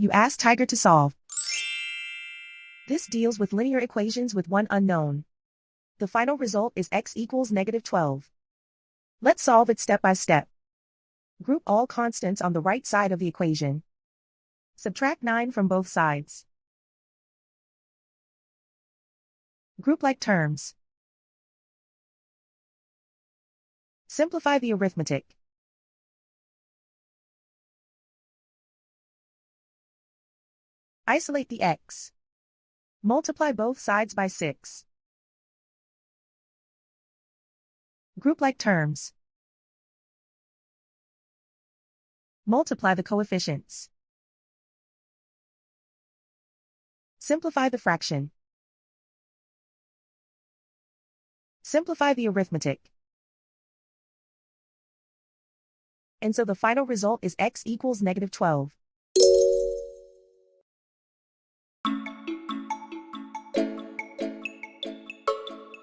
You ask Tiger to solve. This deals with linear equations with one unknown. The final result is x equals -12. Let's solve it step by step. Group all constants on the right side of the equation. Subtract 9 from both sides. Group like terms. Simplify the arithmetic. Isolate the x. Multiply both sides by 6. Group like terms. Multiply the coefficients. Simplify the fraction. Simplify the arithmetic. And so the final result is x equals -12.